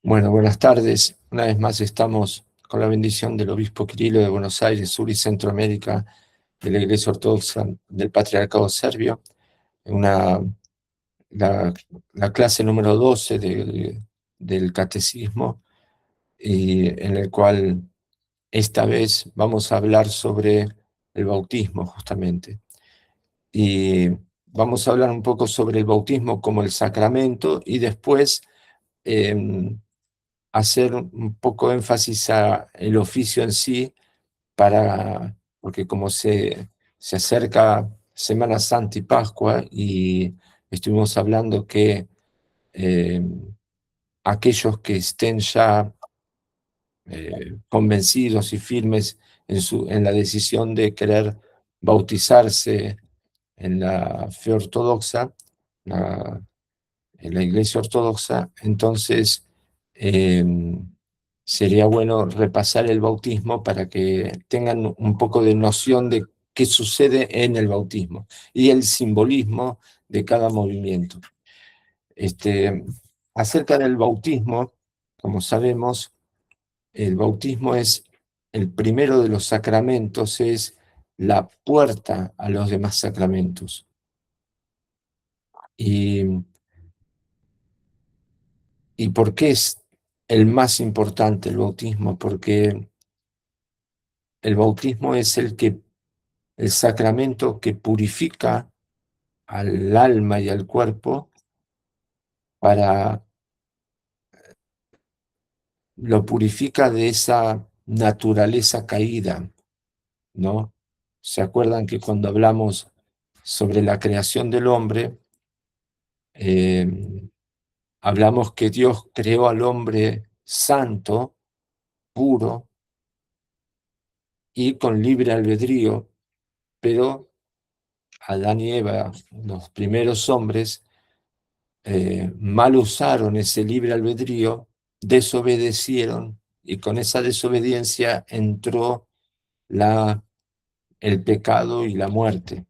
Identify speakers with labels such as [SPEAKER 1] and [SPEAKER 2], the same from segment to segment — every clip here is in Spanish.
[SPEAKER 1] Bueno, buenas tardes. Una vez más estamos con la bendición del obispo Quirilo de Buenos Aires, Sur y Centroamérica, de la Iglesia Ortodoxa del Patriarcado Serbio, una, la, la clase número 12 del Catecismo, y en el cual esta vez vamos a hablar sobre el bautismo, justamente. Y vamos a hablar un poco sobre el bautismo como el sacramento y después hacer un poco énfasis a el oficio en sí, porque como se acerca Semana Santa y Pascua, y estuvimos hablando que eh, aquellos que estén ya convencidos y firmes en la decisión de querer bautizarse en la fe ortodoxa, la en la Iglesia Ortodoxa, entonces eh, sería bueno repasar el bautismo para que tengan un poco de noción de qué sucede en el bautismo y el simbolismo de cada movimiento. Este, Acerca del bautismo, como sabemos, el bautismo es el primero de los sacramentos, es la puerta a los demás sacramentos. Y ¿Y por qué es el más importante el bautismo? Porque el bautismo es el sacramento que purifica al alma y al cuerpo, lo purifica de esa naturaleza caída, ¿no? ¿Se acuerdan que cuando hablamos sobre la creación del hombre, eh, hablamos que Dios creó al hombre santo, puro y con libre albedrío, pero Adán y Eva, los primeros hombres, mal usaron ese libre albedrío, desobedecieron, y con esa desobediencia entró el pecado y la muerte.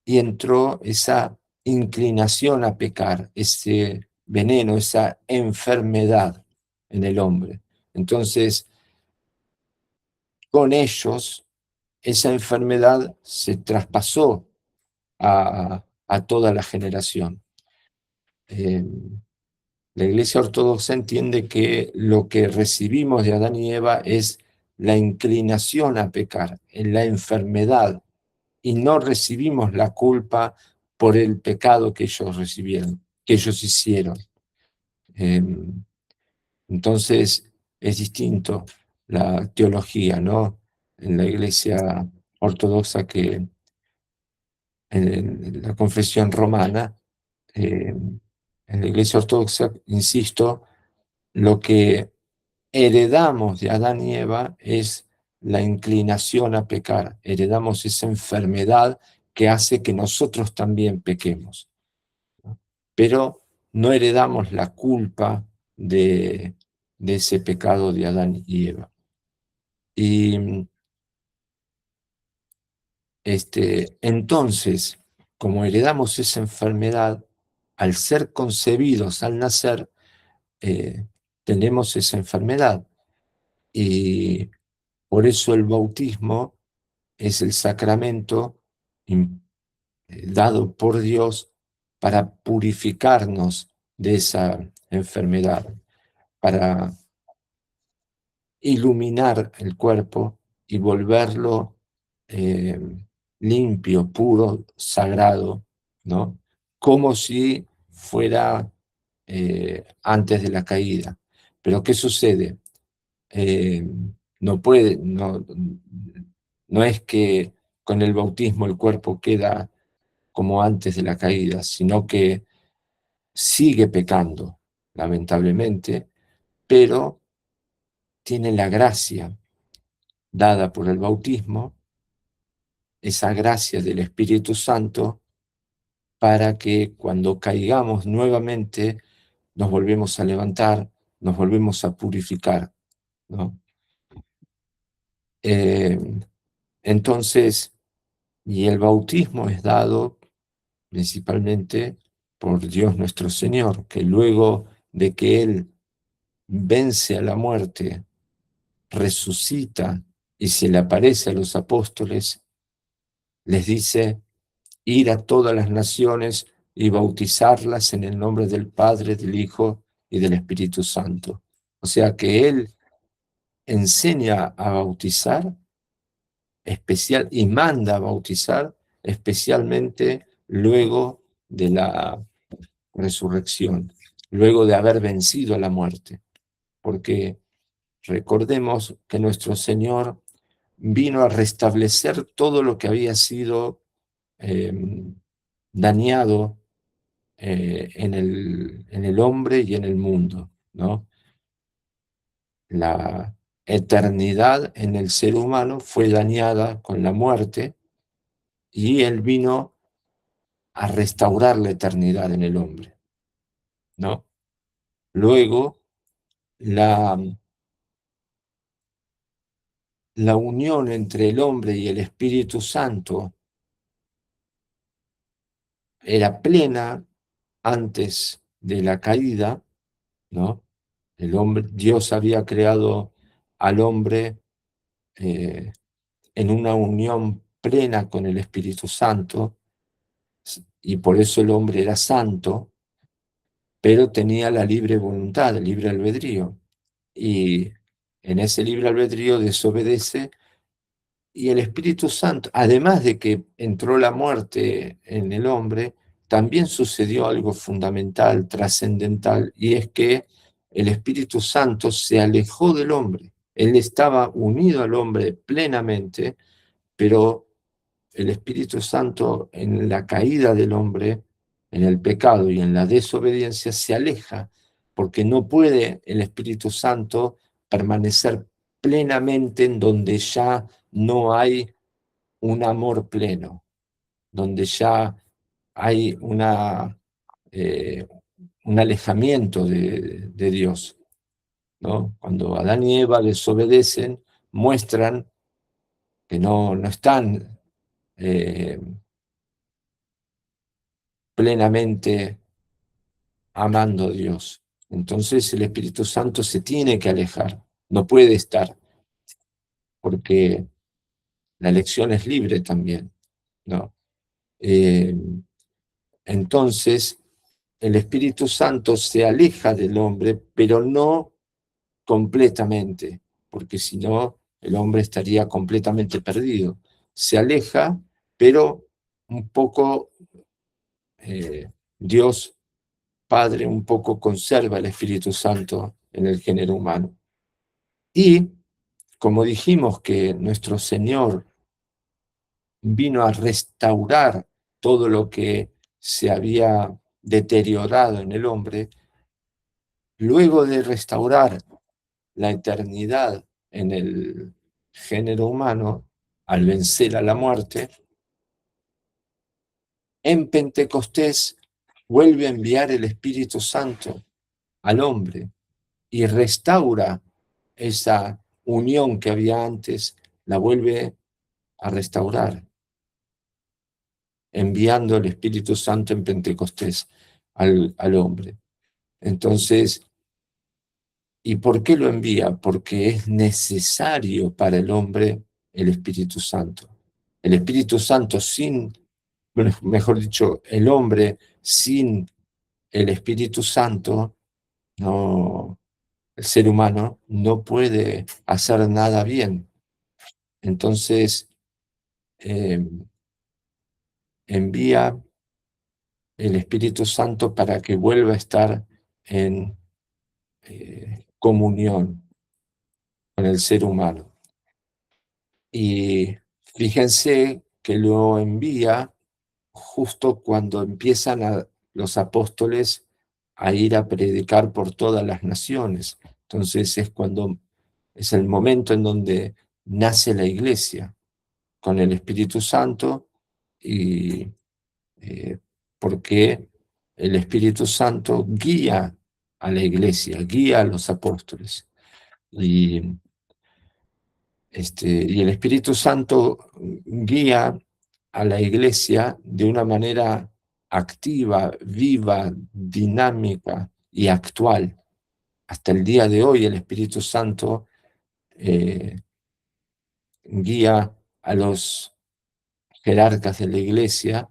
[SPEAKER 1] Y entró esa inclinación a pecar, ese veneno, esa enfermedad en el hombre. Entonces, con ellos, esa enfermedad se traspasó a toda la generación. Eh, la Iglesia Ortodoxa entiende que lo que recibimos de Adán y Eva es la inclinación a pecar, en la enfermedad, y no recibimos la culpa por el pecado que ellos recibieron, que ellos hicieron. Eh, entonces es distinto la teología, ¿no? En la Iglesia Ortodoxa que en la confesión romana, en la Iglesia Ortodoxa, insisto, lo que heredamos de Adán y Eva es la inclinación a pecar, heredamos esa enfermedad que hace que nosotros también pequemos, ¿no? Pero no heredamos la culpa de ese pecado de Adán y Eva. Y entonces, como heredamos esa enfermedad, al ser concebidos, al nacer, eh, tenemos esa enfermedad. Y por eso el bautismo es el sacramento dado por Dios para purificarnos de esa enfermedad, para iluminar el cuerpo y volverlo eh, limpio, puro, sagrado, ¿no? Como si fuera antes de la caída. Pero ¿qué sucede? Eh, no puede, no es que con el bautismo el cuerpo queda como antes de la caída, sino que sigue pecando, lamentablemente, pero tiene la gracia dada por el bautismo, esa gracia del Espíritu Santo, para que cuando caigamos nuevamente nos volvemos a levantar, nos volvemos a purificar, ¿no? Eh, entonces, y el bautismo es dado principalmente por Dios nuestro Señor, que luego de que Él vence a la muerte, resucita y se le aparece a los apóstoles, les dice: ir a todas las naciones y bautizarlas en el nombre del Padre, del Hijo y del Espíritu Santo. O sea que Él enseña a bautizar y manda a bautizar, especialmente luego de la resurrección, luego de haber vencido a la muerte. Porque recordemos que nuestro Señor vino a restablecer todo lo que había sido eh, dañado en el hombre y en el mundo, ¿no? La eternidad en el ser humano fue dañada con la muerte y Él vino a restaurar la eternidad en el hombre, ¿no? Luego, la unión entre el hombre y el Espíritu Santo era plena antes de la caída, ¿no? Dios había creado al hombre en una unión plena con el Espíritu Santo, y por eso el hombre era santo, pero tenía la libre voluntad, el libre albedrío. Y en ese libre albedrío desobedece, y el Espíritu Santo, además de que entró la muerte en el hombre, también sucedió algo fundamental, trascendental, y es que el Espíritu Santo se alejó del hombre. Él estaba unido al hombre plenamente, pero el Espíritu Santo en la caída del hombre, en el pecado y en la desobediencia, se aleja, porque no puede el Espíritu Santo permanecer plenamente en donde ya no hay un amor pleno, donde ya hay eh, un alejamiento de Dios, ¿no? Cuando Adán y Eva desobedecen, muestran que no están eh, plenamente amando a Dios. Entonces el Espíritu Santo se tiene que alejar, no puede estar, porque la elección es libre también, ¿no? Eh, entonces el Espíritu Santo se aleja del hombre, pero no completamente, porque si no el hombre estaría completamente perdido. Se aleja, pero un poco Dios Padre un poco conserva el Espíritu Santo en el género humano. Y como dijimos que nuestro Señor vino a restaurar todo lo que se había deteriorado en el hombre, luego de restaurar la eternidad en el género humano, al vencer a la muerte, en Pentecostés vuelve a enviar el Espíritu Santo al hombre y restaura esa unión que había antes, la vuelve a restaurar, enviando el Espíritu Santo en Pentecostés al hombre. Entonces, ¿y por qué lo envía? Porque es necesario para el hombre el Espíritu Santo. El Espíritu Santo mejor dicho, el hombre sin el Espíritu Santo, no, el ser humano no puede hacer nada bien. Entonces, eh, envía el Espíritu Santo para que vuelva a estar en comunión con el ser humano. Y fíjense que lo envía justo cuando empiezan los apóstoles a ir a predicar por todas las naciones. Entonces es el momento en donde nace la iglesia con el Espíritu Santo, y porque el Espíritu Santo guía a la iglesia, guía a los apóstoles. Y, y el Espíritu Santo guía a la iglesia de una manera activa, viva, dinámica y actual. hasta el día de hoy el Espíritu Santo guía a los jerarcas de la iglesia,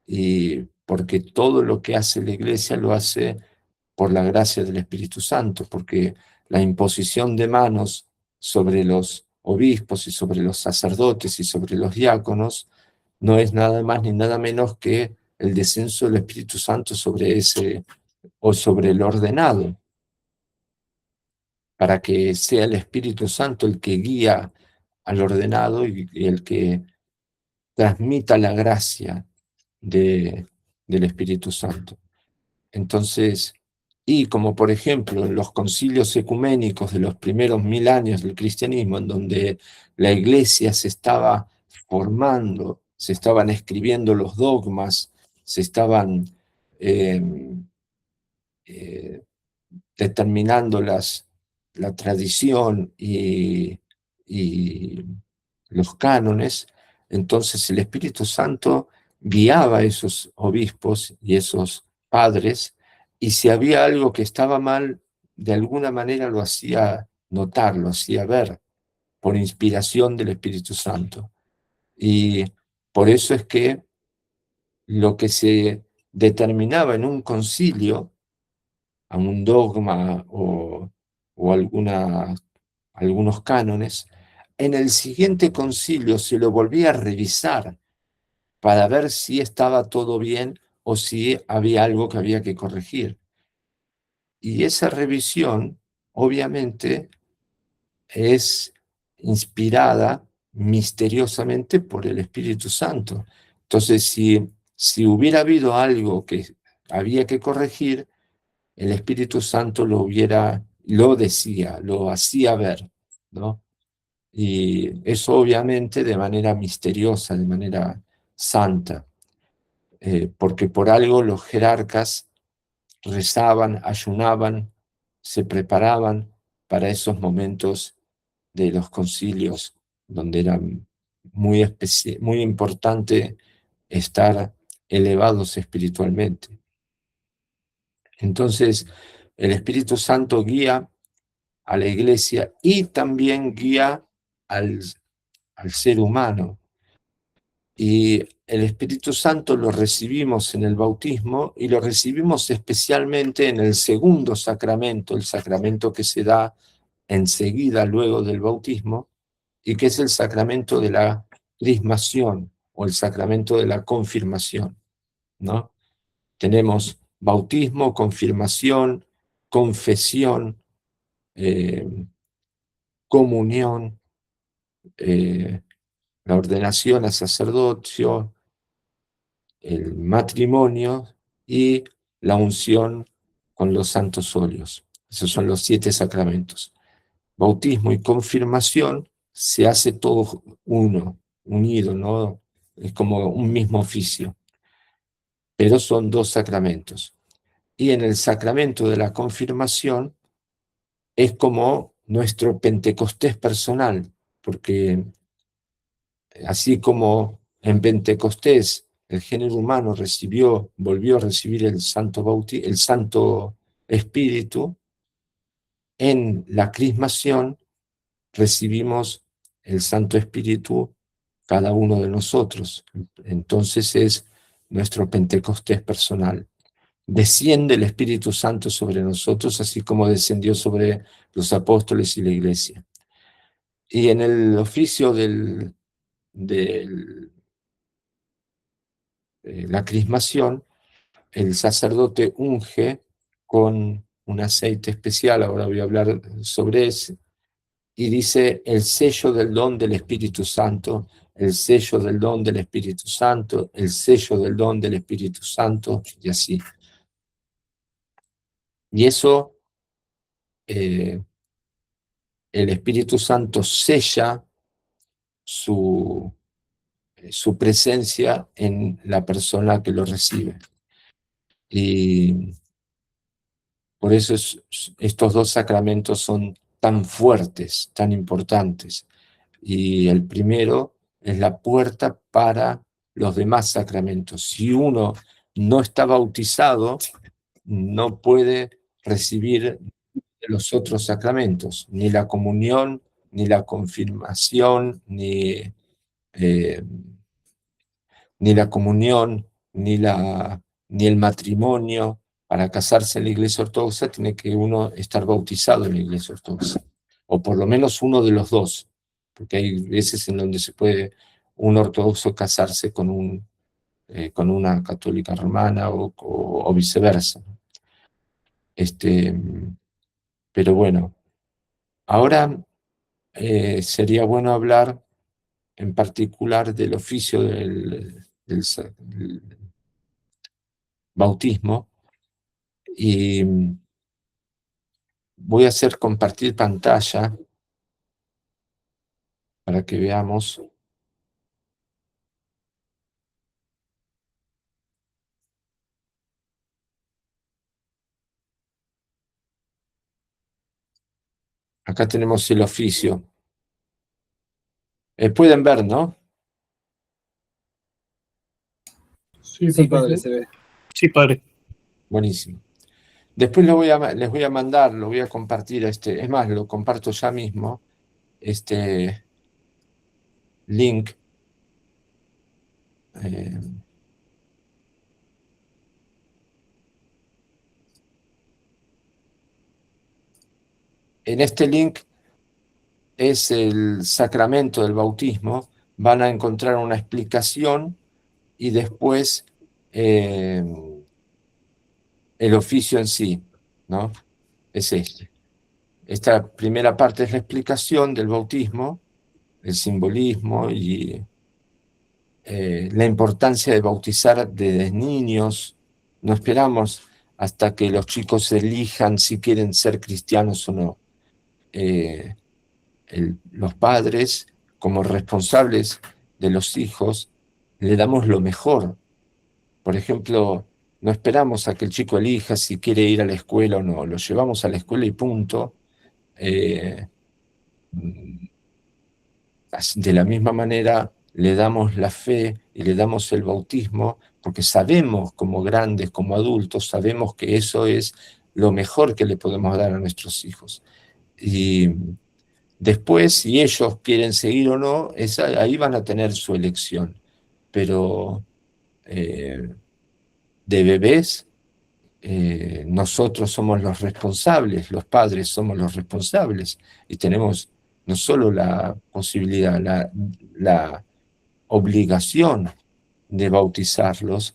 [SPEAKER 1] y porque todo lo que hace la iglesia lo hace por la gracia del Espíritu Santo, porque la imposición de manos sobre los obispos y sobre los sacerdotes y sobre los diáconos no es nada más ni nada menos que el descenso del Espíritu Santo sobre ese o sobre el ordenado, para que sea el Espíritu Santo el que guía al ordenado y el que transmita la gracia de, del Espíritu Santo. Entonces, y como por ejemplo en los concilios ecuménicos de los primeros 1000 años del cristianismo, en donde la iglesia se estaba formando, se estaban escribiendo los dogmas, se estaban eh, eh, determinando la tradición y los cánones, entonces el Espíritu Santo guiaba a esos obispos y esos padres, y si había algo que estaba mal, de alguna manera lo hacía notar, lo hacía ver, por inspiración del Espíritu Santo. Y por eso es que lo que se determinaba en un concilio, a un dogma o algunos cánones, en el siguiente concilio se lo volvía a revisar para ver si estaba todo bien o si había algo que había que corregir. Y esa revisión, obviamente, es inspirada misteriosamente por el Espíritu Santo. Entonces, si hubiera habido algo que había que corregir, el Espíritu Santo lo decía, lo hacía ver, ¿no? Y eso obviamente de manera misteriosa, de manera santa, porque por algo los jerarcas rezaban, ayunaban, se preparaban para esos momentos de los concilios, donde era muy importante estar elevados espiritualmente. Entonces, el Espíritu Santo guía a la iglesia y también guía al ser humano. Y el Espíritu Santo lo recibimos en el bautismo y lo recibimos especialmente en el segundo sacramento, el sacramento que se da enseguida luego del bautismo, y que es el sacramento de la crismación o el sacramento de la confirmación, ¿no? Tenemos bautismo, confirmación, confesión, eh, comunión, eh, la ordenación a sacerdocio, el matrimonio y la unción con los santos óleos. Esos son los 7 sacramentos. Bautismo y confirmación se hace todo uno, unido, ¿no? Es como un mismo oficio, pero son 2 sacramentos. Y en el sacramento de la confirmación es como nuestro Pentecostés personal, porque así como en Pentecostés el género humano volvió a recibir el Santo Espíritu, en la crismación recibimos el Santo Espíritu cada uno de nosotros. Entonces es nuestro Pentecostés personal. Desciende el Espíritu Santo sobre nosotros, así como descendió sobre los apóstoles y la iglesia. Y en el oficio del la crismación, el sacerdote unge con un aceite especial, ahora voy a hablar sobre ese, y dice el sello del don del Espíritu Santo, el sello del don del Espíritu Santo, el sello del don del Espíritu Santo, y así. Y eso, el Espíritu Santo sella su presencia en la persona que lo recibe. Y por eso estos 2 sacramentos son tan fuertes, tan importantes. Y el primero es la puerta para los demás sacramentos. Si uno no está bautizado, no puede recibir de los otros sacramentos, ni la comunión, ni la confirmación, eh, ni la comunión, ni el matrimonio. Para casarse en la Iglesia Ortodoxa tiene que uno estar bautizado en la Iglesia Ortodoxa, o por lo menos uno de los dos, porque hay veces en donde se puede un ortodoxo casarse con una católica romana o viceversa. Este, pero bueno, ahora sería bueno hablar en particular del oficio del bautismo, y voy a hacer compartir pantalla para que veamos. Acá tenemos el oficio. Pueden ver, ¿no?
[SPEAKER 2] Sí, sí, padre, se ve. Sí, padre.
[SPEAKER 1] Buenísimo. Después les voy a mandar, lo voy a compartir, es más, lo comparto ya mismo, este link. En este link es el sacramento del bautismo. Van a encontrar una explicación y después el oficio en sí, ¿no? Es este. Esta primera parte es la explicación del bautismo, el simbolismo y la importancia de bautizar desde niños. No esperamos hasta que los chicos elijan si quieren ser cristianos o no. Los padres, como responsables de los hijos, le damos lo mejor. Por ejemplo, no esperamos a que el chico elija si quiere ir a la escuela o no. Lo llevamos a la escuela y punto. Eh, de la misma manera, le damos la fe y le damos el bautismo porque sabemos, como grandes, como adultos, sabemos que eso es lo mejor que le podemos dar a nuestros hijos. Y después, si ellos quieren seguir o no, ahí van a tener su elección. Pero de bebés, nosotros somos los responsables, los padres somos los responsables, y tenemos no solo la posibilidad, la obligación de bautizarlos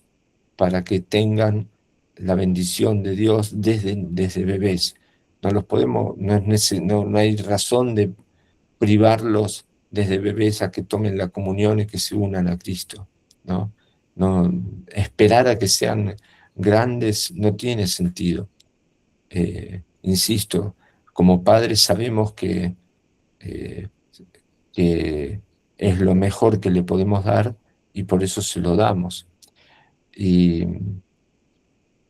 [SPEAKER 1] para que tengan la bendición de Dios desde bebés. No los podemos, no hay razón de privarlos desde bebés a que tomen la comunión y que se unan a Cristo, ¿no? No, esperar a que sean grandes no tiene sentido. Insisto, como padres sabemos eh, que es lo mejor que le podemos dar y por eso se lo damos. Y,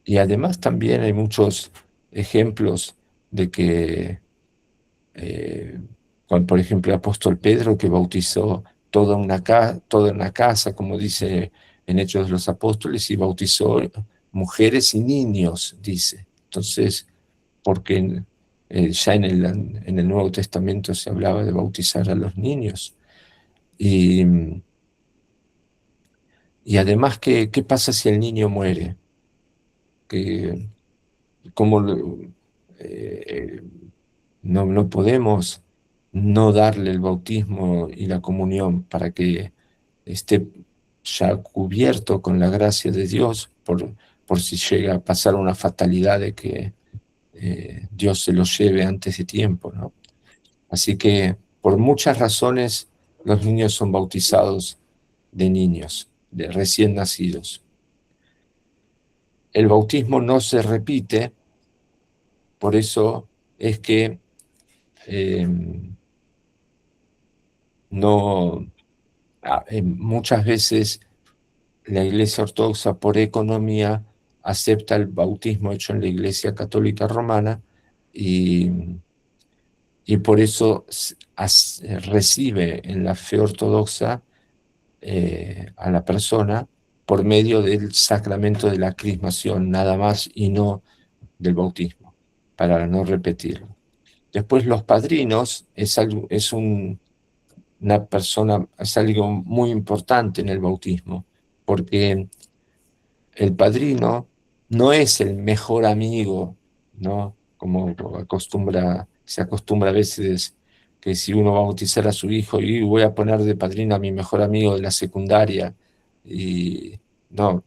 [SPEAKER 1] y además también hay muchos ejemplos de que por ejemplo, el apóstol Pedro, que bautizó toda una casa, como dice en Hechos de los Apóstoles, y bautizó mujeres y niños, dice. Entonces, porque ya en el Nuevo Testamento se hablaba de bautizar a los niños. Y, y además, ¿qué pasa si el niño muere? Que, ¿cómo, eh, no podemos no darle el bautismo y la comunión para que esté ya cubierto con la gracia de Dios por si llega a pasar una fatalidad de que Dios se lo lleve antes de tiempo, ¿no? Así que por muchas razones los niños son bautizados de niños, de recién nacidos. El bautismo no se repite, por eso es que eh, no, muchas veces la Iglesia Ortodoxa, por economía, acepta el bautismo hecho en la Iglesia Católica Romana y, y por eso recibe en la fe ortodoxa a la persona por medio del sacramento de la crismación, nada más, y no del bautismo. para no repetirlo. Después los padrinos una persona, es algo muy importante en el bautismo, porque el padrino no es el mejor amigo, ¿no? Como se acostumbra a veces que si uno va a bautizar a su hijo y voy a poner de padrino a mi mejor amigo de la secundaria, y no,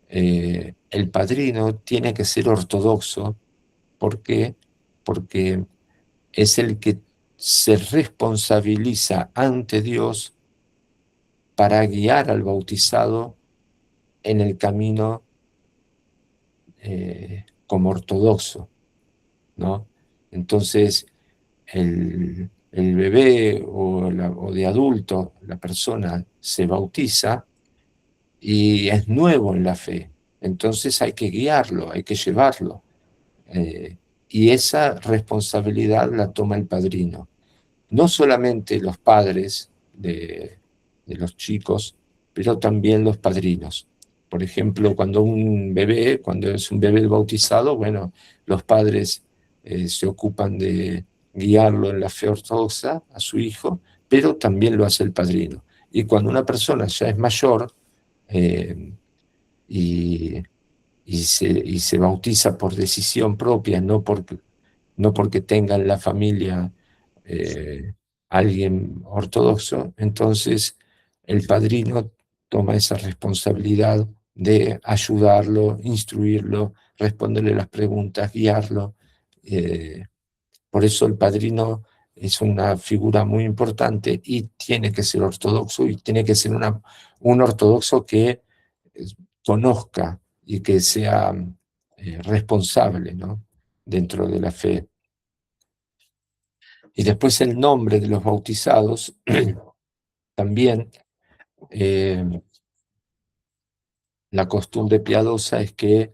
[SPEAKER 1] el padrino tiene que ser ortodoxo. ¿Por qué? Porque es el que se responsabiliza ante Dios para guiar al bautizado en el camino como ortodoxo, ¿no? Entonces, el bebé o de adulto, la persona se bautiza y es nuevo en la fe. Entonces hay que guiarlo, hay que llevarlo. Y esa responsabilidad la toma el padrino. No solamente los padres de los chicos, pero también los padrinos. Por ejemplo, cuando es un bebé bautizado, bueno, los padres se ocupan de guiarlo en la fe ortodoxa a su hijo, pero también lo hace el padrino. Y cuando una persona ya es mayor eh, y, y se bautiza por decisión propia, no porque tenga en la familia eh, alguien ortodoxo, entonces el padrino toma esa responsabilidad de ayudarlo, instruirlo, responderle las preguntas, guiarlo. eh, por eso el padrino es una figura muy importante y tiene que ser ortodoxo y tiene que ser un ortodoxo que eh, conozca y que sea responsable, ¿no? Dentro de la fe. Y después el nombre de los bautizados también. La costumbre piadosa es que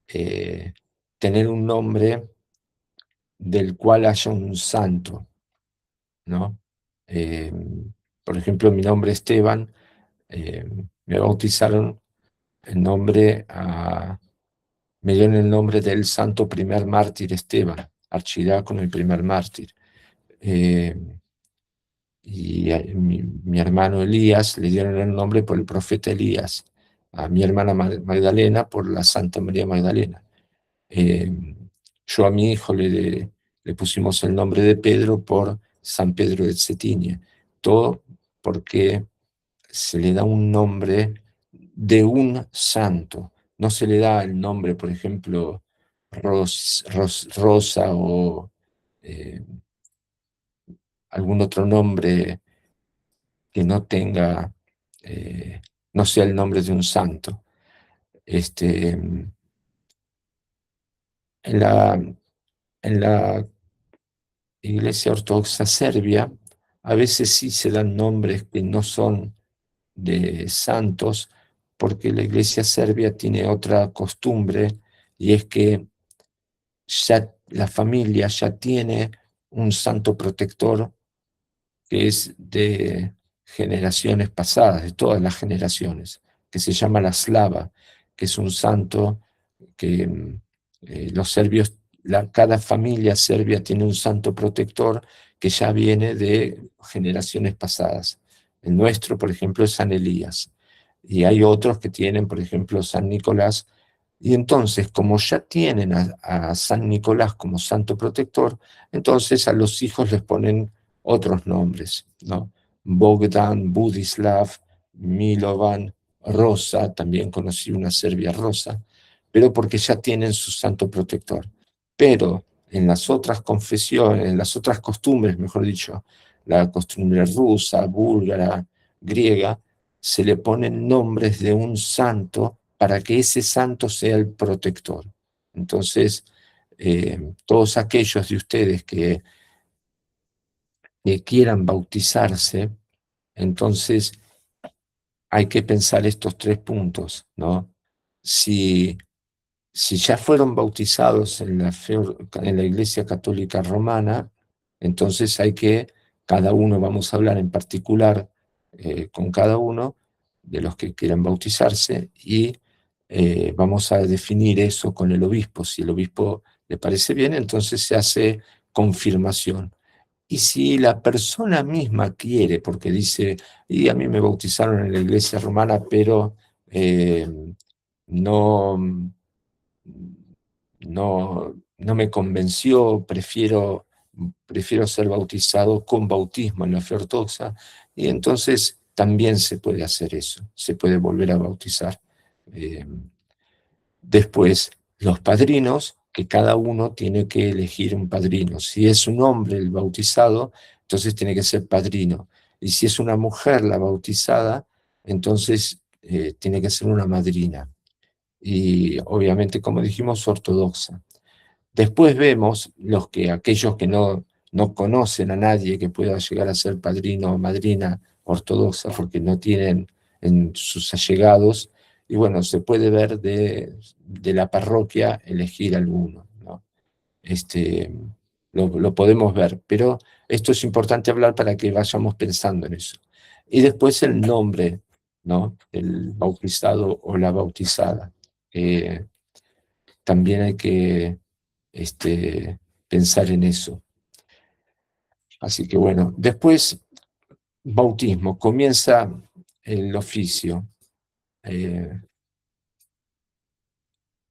[SPEAKER 1] eh, tener un nombre del cual haya un santo, ¿no? Eh, por ejemplo, mi nombre es Esteban, eh, me bautizaron me dieron el nombre del santo primer mártir Esteban, archidiácono y primer mártir. Eh, y a mi hermano Elías le dieron el nombre por el profeta Elías, a mi hermana Magdalena por la Santa María Magdalena. Eh, yo a mi hijo le pusimos el nombre de Pedro por San Pedro de Cetinje, todo porque se le da un nombre de un santo, no se le da el nombre, por ejemplo, Rosa o eh, algún otro nombre que no tenga, eh, no sea el nombre de un santo. En la, en la Iglesia Ortodoxa Serbia, a veces sí se dan nombres que no son de santos, porque la Iglesia Serbia tiene otra costumbre, y es que ya la familia ya tiene un santo protector que es de generaciones pasadas, de todas las generaciones, que se llama la Slava, que es un santo que los serbios, cada familia serbia tiene un santo protector que ya viene de generaciones pasadas. El nuestro, por ejemplo, es San Elías. Y hay otros que tienen, por ejemplo, San Nicolás. Y entonces, como ya tienen a San Nicolás como santo protector, entonces a los hijos les ponen otros nombres, ¿no? Bogdan, Budislav, Milovan, Rosa, también conocí una Serbia Rosa, pero porque ya tienen su santo protector. Pero en las otras confesiones, en las otras costumbres, mejor dicho, la costumbre rusa, búlgara, griega, se le ponen nombres de un santo para que ese santo sea el protector. Entonces, todos aquellos de ustedes que quieran bautizarse, entonces hay que pensar estos tres puntos, ¿no? Si ya fueron bautizados en la Iglesia Católica Romana, entonces cada uno, vamos a hablar en particular con cada uno de los que quieran bautizarse y vamos a definir eso con el obispo. Si el obispo ¿Le parece bien? Entonces se hace confirmación. Y si la persona misma quiere, porque dice, y a mí me bautizaron en la iglesia romana, pero no, no me convenció, prefiero ser bautizado con bautismo en la fe ortodoxa, y entonces también se puede hacer eso, se puede volver a bautizar. Eh, Después, los padrinos, que cada uno tiene que elegir un padrino. Si es un hombre el bautizado, entonces tiene que ser padrino. Y si es una mujer la bautizada, entonces tiene que ser una madrina. Y obviamente, como dijimos, ortodoxa. Después vemos aquellos que no conocen a nadie que pueda llegar a ser padrino o madrina ortodoxa porque no tienen en sus allegados, y bueno, se puede ver de la parroquia elegir alguno, ¿no? Lo podemos ver, pero esto es importante hablar para que vayamos pensando en eso. Y después el nombre, ¿no? El bautizado o la bautizada. También hay que pensar en eso. Así que bueno, después bautismo, comienza el oficio.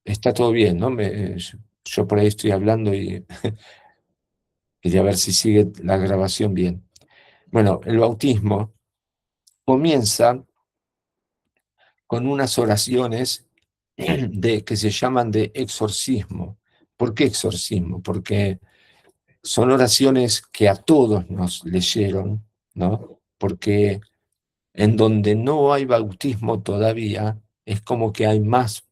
[SPEAKER 1] Está todo bien, ¿no? Yo por ahí estoy hablando y quería ver si sigue la grabación bien. Bueno, el bautismo comienza con unas oraciones que se llaman de exorcismo. ¿Por qué exorcismo? Porque son oraciones que a todos nos leyeron, ¿no? Porque en donde no hay bautismo todavía, es como que hay más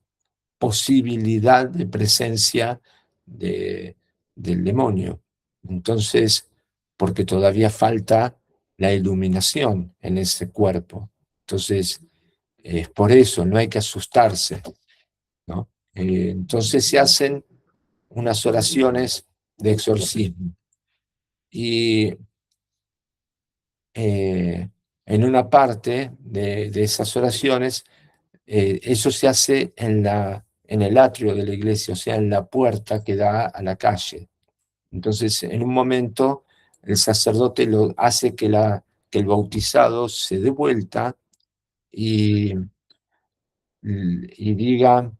[SPEAKER 1] posibilidad de presencia del demonio. Entonces, porque todavía falta la iluminación en ese cuerpo. Entonces, es por eso, no hay que asustarse, ¿no? Entonces se hacen unas oraciones de exorcismo. Y en una parte de esas oraciones, eso se hace en el atrio de la iglesia, o sea, en la puerta que da a la calle. Entonces, en un momento, el sacerdote lo hace que el bautizado se dé vuelta y, y diga,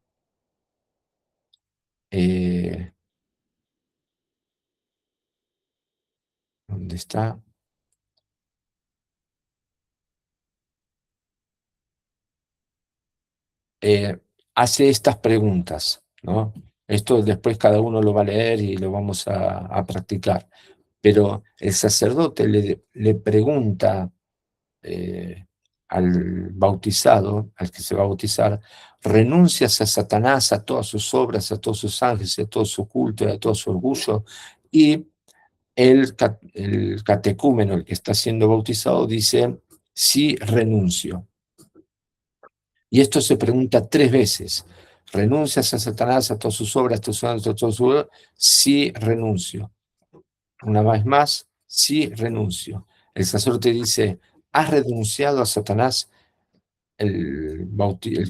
[SPEAKER 1] eh, ¿dónde está? Hace estas preguntas, ¿no? Esto después cada uno lo va a leer y lo vamos a practicar. Pero el sacerdote le pregunta al bautizado, al que se va a bautizar, renuncias a Satanás, a todas sus obras, a todos sus ángeles, a todo su culto y a todo su orgullo, y el catecúmeno, el que está siendo bautizado, dice, sí, renuncio. Y esto se pregunta 3 veces. ¿Renuncias a Satanás, a todas sus obras, a todos sus ángeles, a todo su... Sí, renuncio. Una vez más, sí, renuncio. El sacerdote dice, ¿has renunciado a Satanás? El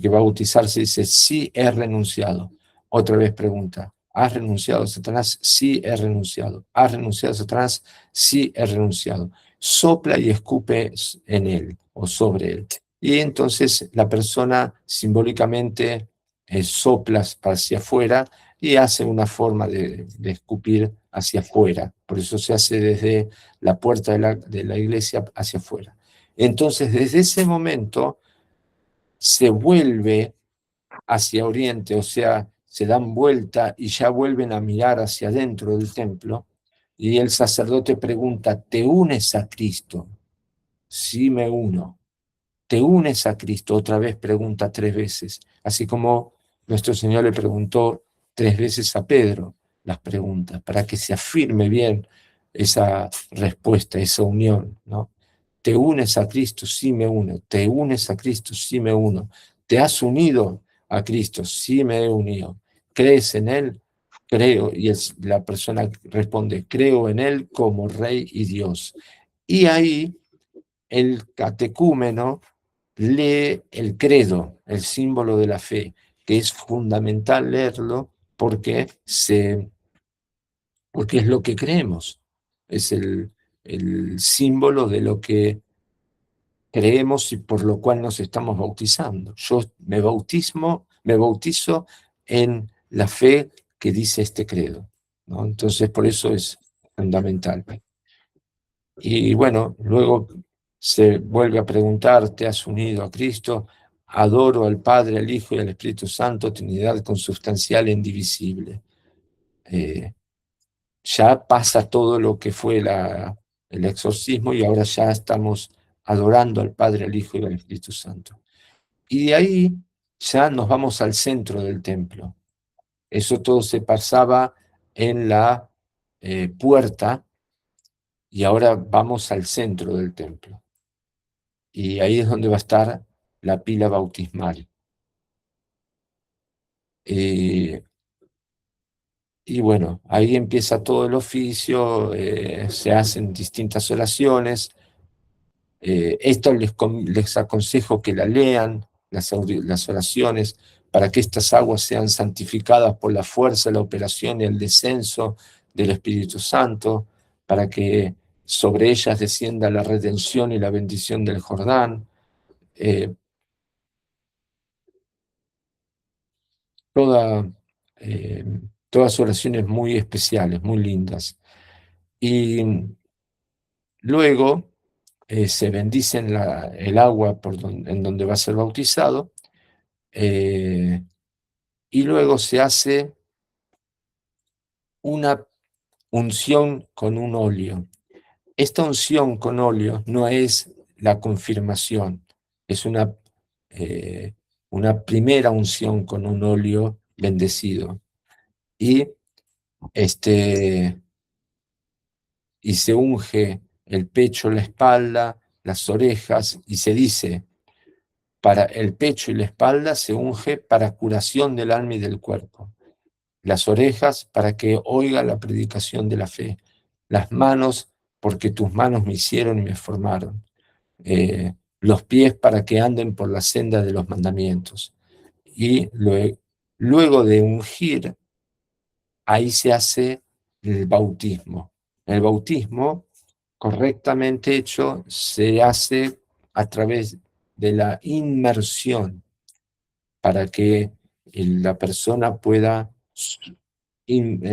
[SPEAKER 1] que va a bautizarse dice, sí, he renunciado. Otra vez pregunta, ¿has renunciado a Satanás? Sí, he renunciado. ¿Has renunciado a Satanás? Sí, he renunciado. Sopla y escupe en él o sobre él. Y entonces la persona simbólicamente sopla hacia afuera y hace una forma de escupir hacia afuera. Por eso se hace desde la puerta de la iglesia hacia afuera. Entonces, desde ese momento se vuelve hacia oriente, o sea, se dan vuelta y ya vuelven a mirar hacia adentro del templo, y el sacerdote pregunta, ¿te unes a Cristo? Sí, me uno. ¿Te unes a Cristo? Otra vez pregunta 3 veces, así como nuestro Señor le preguntó 3 veces a Pedro las preguntas, para que se afirme bien esa respuesta, esa unión, ¿no? ¿Te unes a Cristo? Sí, me uno. ¿Te unes a Cristo? Sí, me uno. ¿Te has unido a Cristo? Sí, me he unido. ¿Crees en Él? Creo. Y la persona responde, creo en Él como Rey y Dios. Y ahí el catecúmeno lee el credo, el símbolo de la fe, que es fundamental leerlo porque porque es lo que creemos, es el símbolo de lo que creemos y por lo cual nos estamos bautizando. Yo me bautizo en la fe que dice este credo, ¿no? Entonces, por eso es fundamental. Y bueno, luego se vuelve a preguntar, ¿te has unido a Cristo? Adoro al Padre, al Hijo y al Espíritu Santo, Trinidad consubstancial e indivisible. Ya pasa todo lo que fue el exorcismo y ahora ya estamos adorando al Padre, al Hijo y al Espíritu Santo. Y de ahí ya nos vamos al centro del templo. Eso todo se pasaba en la puerta y ahora vamos al centro del templo. Y ahí es donde va a estar la pila bautismal. Y bueno, ahí empieza todo el oficio, se hacen distintas oraciones. Esto les aconsejo que la lean, las oraciones, para que estas aguas sean santificadas por la fuerza, la operación y el descenso del Espíritu Santo, para que sobre ellas descienda la redención y la bendición del Jordán. Eh, toda, eh, Todas oraciones muy especiales, muy lindas. Y luego se bendicen el agua en donde va a ser bautizado, y luego se hace una unción con un óleo. Esta unción con óleo no es la confirmación, es eh, una primera unción con un óleo bendecido. Y, y se unge el pecho, la espalda, las orejas, y se dice, para el pecho y la espalda se unge para curación del alma y del cuerpo. Las orejas para que oiga la predicación de la fe. Las manos porque tus manos me hicieron y me formaron. Los pies para que anden por la senda de los mandamientos. Y luego de ungir, ahí se hace el bautismo. El bautismo, correctamente hecho, se hace a través de la inmersión para que la persona pueda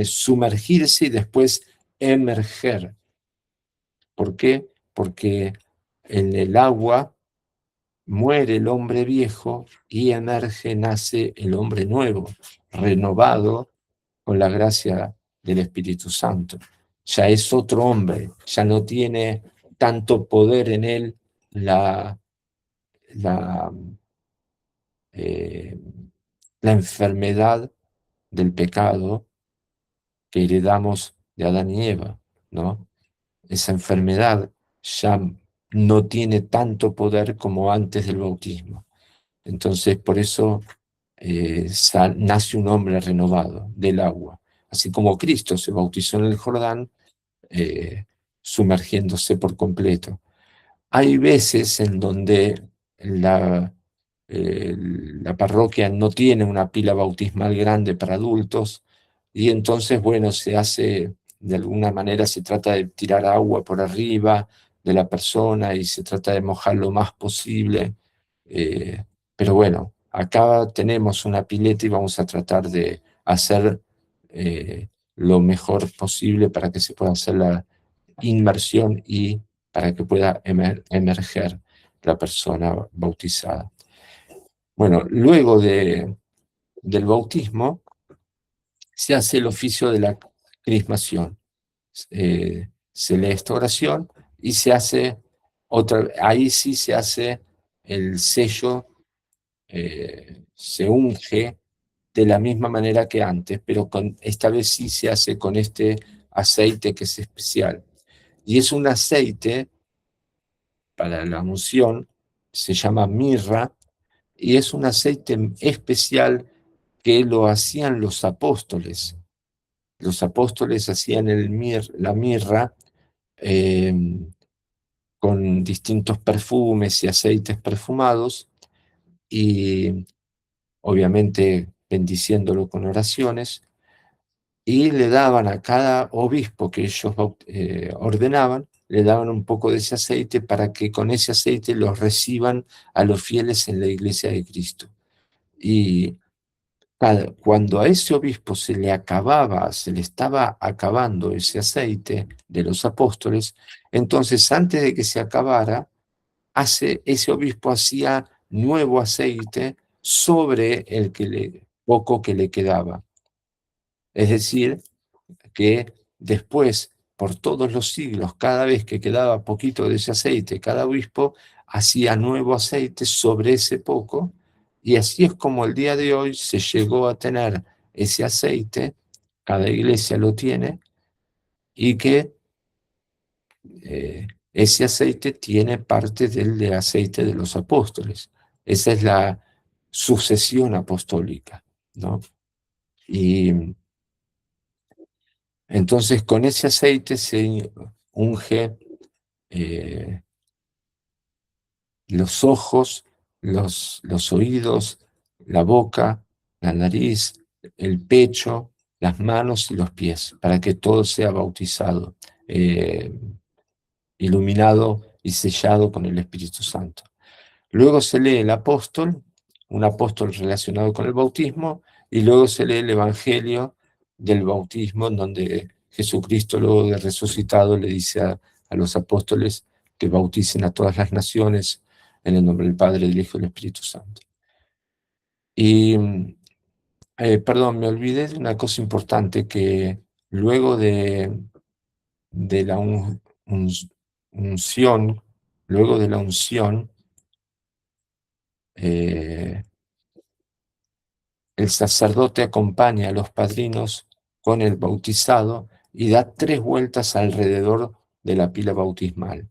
[SPEAKER 1] sumergirse y después emerger. ¿Por qué? Porque en el agua muere el hombre viejo y emerge, nace el hombre nuevo, renovado con la gracia del Espíritu Santo. Ya es otro hombre, ya no tiene tanto poder en él la, la, eh, la enfermedad del pecado que heredamos de Adán y Eva, ¿no? Esa enfermedad ya no tiene tanto poder como antes del bautismo. Entonces, por eso nace un hombre renovado del agua. Así como Cristo se bautizó en el Jordán, sumergiéndose por completo. Hay veces en donde la parroquia no tiene una pila bautismal grande para adultos y entonces, bueno, se hace, de alguna manera se trata de tirar agua por arriba de la persona y se trata de mojar lo más posible. eh, pero bueno, acá tenemos una pileta y vamos a tratar de hacer lo mejor posible para que se pueda hacer la inmersión y para que pueda emerger la persona bautizada. Bueno, luego del bautismo se hace el oficio de la crismación. Se lee esta oración y se hace ahí sí se hace el sello, se unge de la misma manera que antes, pero esta vez sí se hace con este aceite que es especial. Y es un aceite para la unción, se llama mirra, y es un aceite especial que lo hacían los apóstoles. Los apóstoles hacían la mirra eh, con distintos perfumes y aceites perfumados y obviamente bendiciéndolo con oraciones. y le daban a cada obispo que ellos ordenaban, le daban un poco de ese aceite para que con ese aceite los reciban a los fieles en la iglesia de Cristo. Y cuando a ese obispo se le estaba acabando ese aceite de los apóstoles, entonces antes de que se acabara, ese obispo hacía nuevo aceite sobre poco que le quedaba. Es decir, que después, por todos los siglos, cada vez que quedaba poquito de ese aceite, cada obispo hacía nuevo aceite sobre ese poco, y así es como el día de hoy se llegó a tener ese aceite, cada iglesia lo tiene, y que ese aceite tiene parte del aceite de los apóstoles. Esa es la sucesión apostólica, ¿no? Y entonces con ese aceite se unge los ojos, los oídos, la boca, la nariz, el pecho, las manos y los pies, para que todo sea bautizado, iluminado y sellado con el Espíritu Santo. Luego se lee el apóstol, un apóstol relacionado con el bautismo, y luego se lee el Evangelio del bautismo, en donde Jesucristo, luego de resucitado, le dice a los apóstoles que bauticen a todas las naciones en el nombre del Padre, del Hijo y del Espíritu Santo. Y, perdón, me olvidé de una cosa importante, que luego de la unción, luego de la unción, el sacerdote acompaña a los padrinos con el bautizado y da 3 vueltas alrededor de la pila bautismal.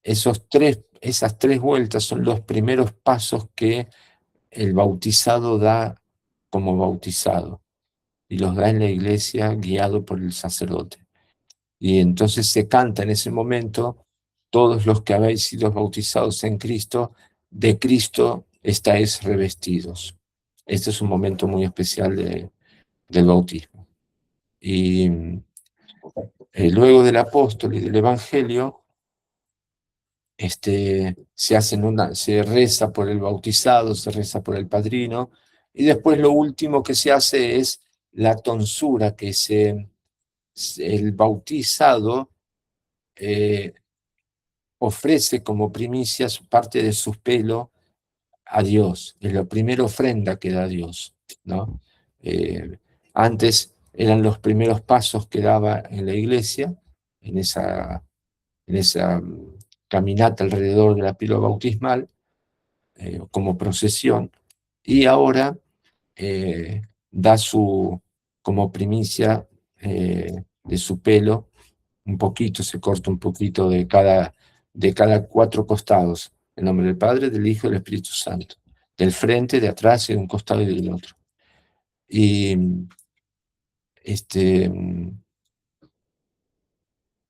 [SPEAKER 1] Esas 3 vueltas son los primeros pasos que el bautizado da como bautizado, y los da en la iglesia guiado por el sacerdote. Y entonces se canta en ese momento: todos los que habéis sido bautizados en Cristo, de Cristo estáis revestidos. Este es un momento muy especial del bautismo. Y luego del apóstol y del evangelio, se reza por el bautizado, se reza por el padrino, y después lo último que se hace es la tonsura, que el bautizado ofrece como primicia parte de su pelo a Dios. Es la primera ofrenda que da Dios, ¿no? Antes eran los primeros pasos que daba en la iglesia, en esa caminata alrededor de la pila bautismal, como procesión, y ahora da como primicia de su pelo, un poquito, se corta un poquito de cada 4 costados, en nombre del Padre, del Hijo y del Espíritu Santo, del frente, de atrás y de un costado y del otro. Y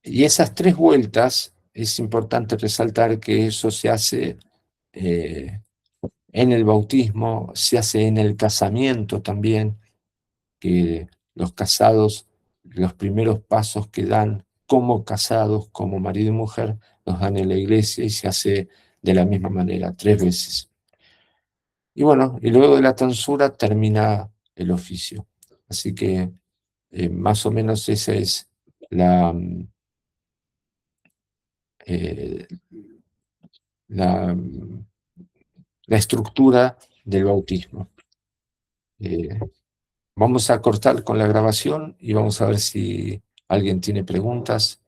[SPEAKER 1] esas 3 vueltas, es importante resaltar que eso se hace en el bautismo, se hace en el casamiento también, que los casados, los primeros pasos que dan como casados, como marido y mujer, los dan en la iglesia, y se hace de la misma manera, 3 veces. Y bueno, y luego de la tonsura termina el oficio. Así que más o menos esa es la, eh, la, la estructura del bautismo. Vamos a cortar con la grabación y vamos a ver si alguien tiene preguntas.